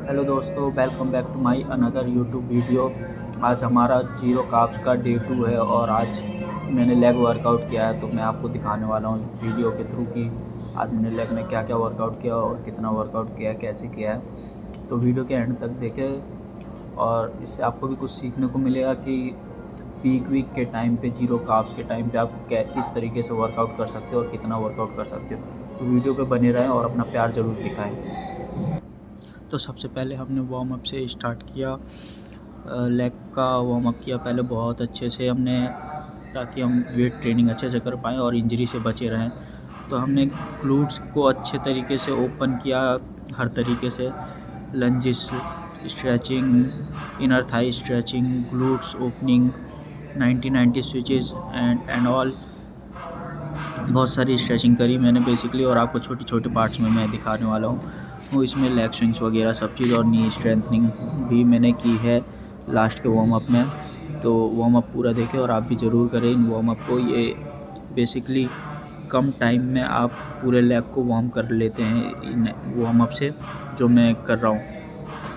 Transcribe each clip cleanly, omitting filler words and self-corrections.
Hello दोस्तों, welcome back to my another YouTube video. आज हमारा जीरो कार्ब्स का डे 2 है और आज मैंने लेग वर्कआउट किया है, तो मैं आपको दिखाने वाला हूँ वीडियो के थ्रू कि आज मैंने लेग में क्या क्या वर्कआउट किया और कितना वर्कआउट किया है, कैसे किया है। तो वीडियो के एंड तक देखें और इससे आपको भी कुछ सीखने को मिलेगा कि पीक वीक के टाइम पे, जीरो कार्ब्स के टाइम पे आप किस तरीके से वर्कआउट कर सकते हो और कितना वर्कआउट कर सकते हो। तो वीडियो पे बने रहें और अपना प्यार ज़रूर दिखाएं। तो सबसे पहले हमने वार्म अप से स्टार्ट किया, लेग का वार्म अप किया पहले बहुत अच्छे से हमने, ताकि हम वेट ट्रेनिंग अच्छे से कर पाएँ और इंजरी से बचे रहें। तो हमने ग्लूट्स को अच्छे तरीके से ओपन किया, हर तरीके से lunges, stretching, inner thigh stretching, glutes opening, 90-90 switches and all. बहुत सारी स्ट्रेचिंग करी मैंने बेसिकली, और आपको छोटी छोटे पार्ट्स में मैं दिखाने वाला हूँ। इसमें लेग स्विंग्स वगैरह सब चीज़ और नी स्ट्रेंथनिंग भी मैंने की है लास्ट के वार्म अप में। तो वार्म अप पूरा देखें और आप भी ज़रूर करें इन वार्म अप को। ये बेसिकली कम टाइम में आप पूरे लेग को वार्म कर लेते हैं इन वार्म अप से, जो मैं कर रहा हूँ।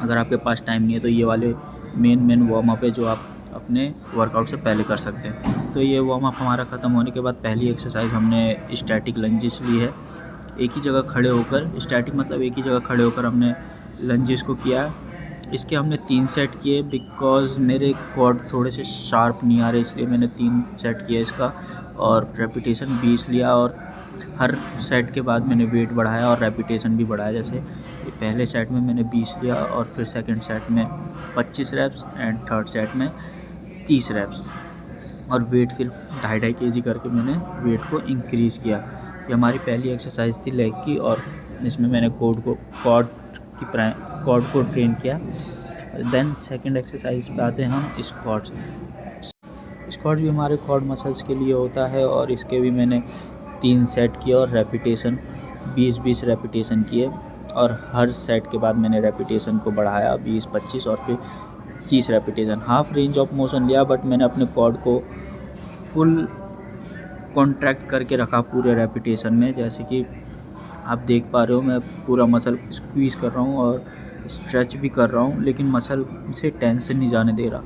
अगर आपके पास टाइम नहीं है तो ये वाले मेन वार्म अप है जो आप अपने वर्कआउट से पहले कर सकते हैं। तो ये वार्म अप हमारा ख़त्म होने के बाद पहली एक्सरसाइज हमने स्टैटिक लंजेस ली है। एक ही जगह खड़े होकर, स्टैटिक मतलब एक ही जगह खड़े होकर हमने लंजेस को किया। इसके हमने 3 सेट किए, बिकॉज़ मेरे क्वाड थोड़े से शार्प नहीं आ रहे, इसलिए मैंने 3 सेट किया इसका, और रेपिटेशन 20 लिया। और हर सेट के बाद मैंने वेट बढ़ाया और रेपिटेशन भी बढ़ाया। जैसे पहले सेट में मैंने 20 लिया और फिर सेकंड सेट में 25 रैप्स एंड थर्ड सेट में 30 रैप्स, और वेट फिर 2.5 kg करके मैंने वेट को इंक्रीज़ किया। ये हमारी पहली एक्सरसाइज थी लेग की, और इसमें मैंने कॉर्ड को ट्रेन किया। देन सेकंड एक्सरसाइज पे आते हैं हम स्क्वाट्स। स्क्वाट भी हमारे क्वाड मसल्स के लिए होता है, और इसके भी मैंने 3 सेट किए और रेपिटेशन 20-20 रेपिटेशन किए। और हर सेट के बाद मैंने रेपिटेशन को बढ़ाया 20-25 और फिर 30 repetition. Half range of motion लिया, बट मैंने अपने क्वाड को फुल कॉन्ट्रैक्ट करके रखा पूरे रेपिटेशन में। जैसे कि आप देख पा रहे हो, मैं पूरा मसल स्क्वीज़ कर रहा हूँ और स्ट्रेच भी कर रहा हूँ, लेकिन मसल से टेंशन नहीं जाने दे रहा।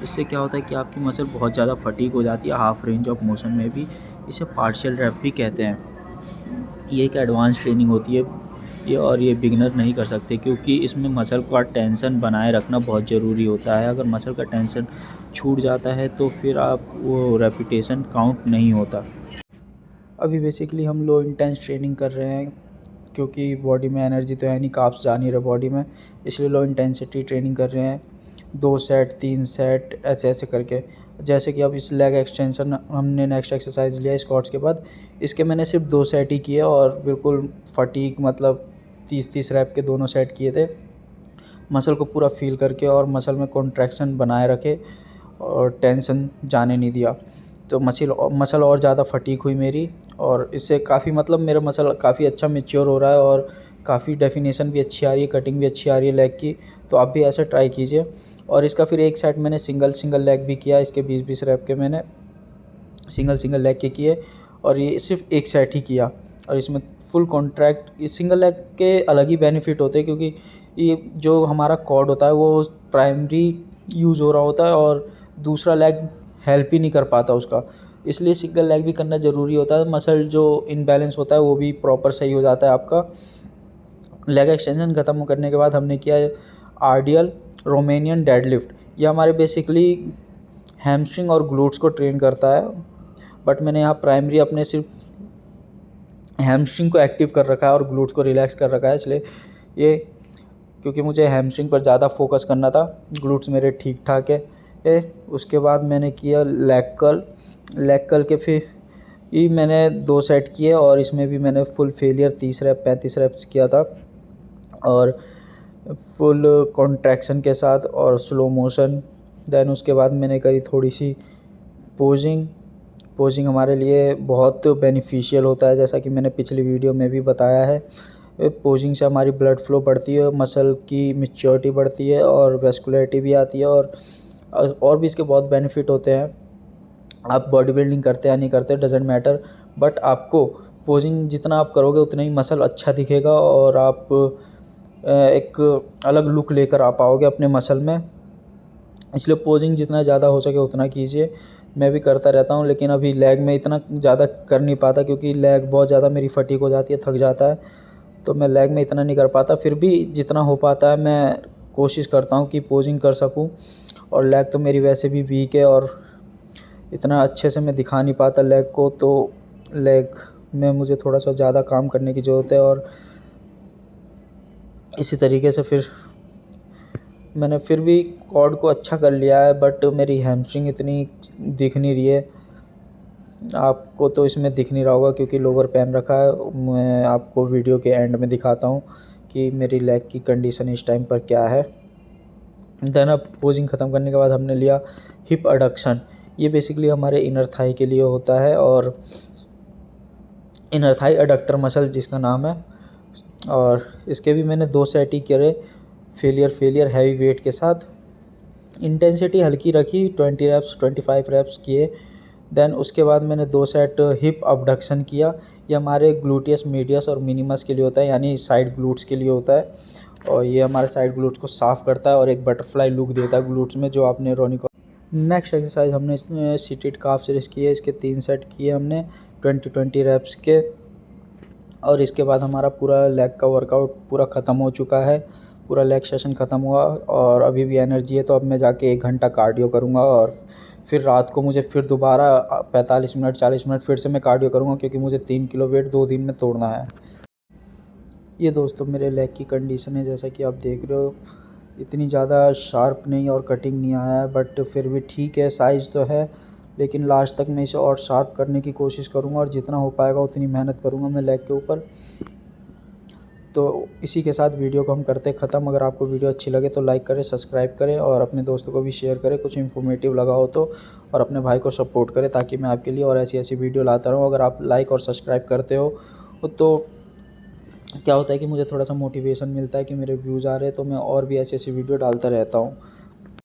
इससे क्या होता है कि आपकी मसल बहुत ज़्यादा फटीग हो जाती है हाफ रेंज ऑफ मोशन में भी। इसे पार्शियल रैप भी कहते हैं। ये एक एडवांस ट्रेनिंग होती है ये, और ये बिगिनर नहीं कर सकते, क्योंकि इसमें मसल का टेंशन बनाए रखना बहुत ज़रूरी होता है। अगर मसल का टेंशन छूट जाता है तो फिर आप वो रेपिटेशन काउंट नहीं होता। अभी बेसिकली हम लो इंटेंस ट्रेनिंग कर रहे हैं, क्योंकि बॉडी में एनर्जी तो है नहीं, कार्ब्स जा नहीं रहे बॉडी में, इसलिए लो इंटेंसिटी ट्रेनिंग कर रहे हैं। 2 सेट 3 सेट ऐसे ऐसे करके। जैसे कि अब इस लेग एक्सटेंशन हमने नेक्स्ट एक्सरसाइज लिया स्क्वाट्स के बाद, इसके मैंने सिर्फ 2 सेट ही किए और बिल्कुल फटीक, मतलब 30-30 रैप के दोनों सेट किए थे। मसल को पूरा फील करके और मसल में कॉन्ट्रैक्शन बनाए रखे और टेंशन जाने नहीं दिया। तो मसल और ज़्यादा फटीक हुई मेरी, और इससे काफ़ी, मतलब मेरा मसल काफ़ी अच्छा मैच्योर हो रहा है और काफ़ी डेफिनेशन भी अच्छी आ रही है, कटिंग भी अच्छी आ रही है लेग की। तो आप भी ऐसे ट्राई कीजिए। और इसका फिर एक सेट मैंने सिंगल लेग भी किया। इसके 20-20 रैप के मैंने सिंगल लेग के किए, और ये सिर्फ एक सेट ही किया। और इसमें फुल कॉन्ट्रैक्ट, इस सिंगल लेग के अलग ही बेनिफिट होते हैं, क्योंकि ये जो हमारा कॉर्ड होता है वो प्राइमरी यूज़ हो रहा होता है और दूसरा लेग हेल्प ही नहीं कर पाता उसका, इसलिए सिंगल लेग भी करना ज़रूरी होता है। मसल जो इनबैलेंस होता है वो भी प्रॉपर सही हो जाता है आपका। लेग एक्सटेंशन ख़त्म करने के बाद हमने किया आरडीएल, रोमेनियन डेडलिफ्ट। ये हमारे बेसिकली हैमस्ट्रिंग और ग्लूट्स को ट्रेन करता है, बट मैंने यहाँ प्राइमरी अपने सिर्फ हैमस्ट्रिंग को एक्टिव कर रखा है और ग्लूट्स को रिलैक्स कर रखा है, इसलिए ये, क्योंकि मुझे हैमस्ट्रिंग पर ज़्यादा फोकस करना था। ग्लूट्स मेरे ठीक ठाक है। उसके बाद मैंने किया लेग कर्ल के फिर ये मैंने 2 सेट किए, और इसमें भी मैंने फुल फेलियर 30 रैप 35 रैप्स किया था, और फुल कॉन्ट्रैक्शन के साथ और स्लो मोशन। देन उसके बाद मैंने करी थोड़ी सी पोजिंग हमारे लिए बहुत बेनिफिशियल होता है, जैसा कि मैंने पिछली वीडियो में भी बताया है। पोजिंग से हमारी ब्लड फ्लो बढ़ती है, मसल की मैच्योरिटी बढ़ती है और वेस्कुलरिटी भी आती है, और भी इसके बहुत बेनिफिट होते हैं। आप बॉडी बिल्डिंग करते या नहीं करते डजेंट मैटर, बट आपको पोजिंग जितना आप करोगे उतना ही मसल अच्छा दिखेगा और आप एक अलग लुक लेकर आ पाओगे अपने मसल में। इसलिए पोजिंग जितना ज़्यादा हो सके उतना कीजिए। मैं भी करता रहता हूँ, लेकिन अभी लेग में इतना ज़्यादा कर नहीं पाता क्योंकि लेग बहुत ज़्यादा मेरी फटीग हो जाती है, थक जाता है, तो मैं लेग में इतना नहीं कर पाता। फिर भी जितना हो पाता है मैं कोशिश करता हूँ कि पोजिंग कर सकूँ। और लेग तो मेरी वैसे भी वीक है और इतना अच्छे से मैं दिखा नहीं पाता लेग को, तो लेग में मुझे थोड़ा सा ज़्यादा काम करने की ज़रूरत है। और इसी तरीके से फिर मैंने फिर भी क्वाड को अच्छा कर लिया है, बट मेरी हैमस्ट्रिंग इतनी दिख नहीं रही है। आपको तो इसमें दिख नहीं रहा होगा क्योंकि लोवर पहन रखा है। मैं आपको वीडियो के एंड में दिखाता हूँ कि मेरी लेग की कंडीशन इस टाइम पर क्या है। देन अब पोजिंग ख़त्म करने के बाद हमने लिया हिप अडक्शन। ये बेसिकली हमारे इनर थाई के लिए होता है, और इनर थाई अडक्टर मसल जिसका नाम है। और इसके भी मैंने 2 सेट ही करे, फेलियर हैवी वेट के साथ। इंटेंसिटी हल्की रखी, 20 रेप्स 25 रेप्स किए। देन उसके बाद मैंने 2 सेट हिप अबडक्शन किया। ये हमारे ग्लूटियस मीडियस और मिनिमस के लिए होता है, यानी साइड ग्लूट्स के लिए होता है। और ये हमारे साइड ग्लूट्स को साफ़ करता है और एक बटरफ्लाई लुक देता है ग्लूट्स में, जो आपने रोनी को। नेक्स्ट एक्सरसाइज हमने इसमें सीटेड काफ सीरीज की है। इसके 3 सेट किए हमने 20 रेप्स के। और इसके बाद हमारा पूरा लेग का वर्कआउट पूरा ख़त्म हो चुका है, पूरा लेग सेशन ख़त्म हुआ और अभी भी एनर्जी है। तो अब मैं जाके 1 घंटा कार्डियो करूँगा और फिर रात को मुझे फिर दोबारा 45 मिनट 40 मिनट फिर से मैं कार्डियो करूँगा, क्योंकि मुझे 3 किलो वेट 2 दिन में तोड़ना है। ये दोस्तों मेरे लेग की कंडीशन है, जैसा कि आप देख रहे हो। इतनी ज़्यादा शार्प नहीं और कटिंग नहीं आया है, बट फिर भी ठीक है, साइज़ तो है। लेकिन लास्ट तक मैं इसे और शार्प करने की कोशिश करूँगा और जितना हो पाएगा उतनी मेहनत करूँगा मैं लेग के ऊपर। तो इसी के साथ वीडियो को हम करते ख़त्म। अगर आपको वीडियो अच्छी लगे तो लाइक करें, सब्सक्राइब करें और अपने दोस्तों को भी शेयर करें, कुछ इन्फॉर्मेटिव लगा हो तो। और अपने भाई को सपोर्ट करें ताकि मैं आपके लिए और ऐसी वीडियो लाता रहूँ। अगर आप लाइक और सब्सक्राइब करते हो तो क्या होता है कि मुझे थोड़ा सा मोटिवेशन मिलता है कि मेरे व्यूज़ आ रहे हैं, तो मैं और भी ऐसी वीडियो डालता रहता हूँ।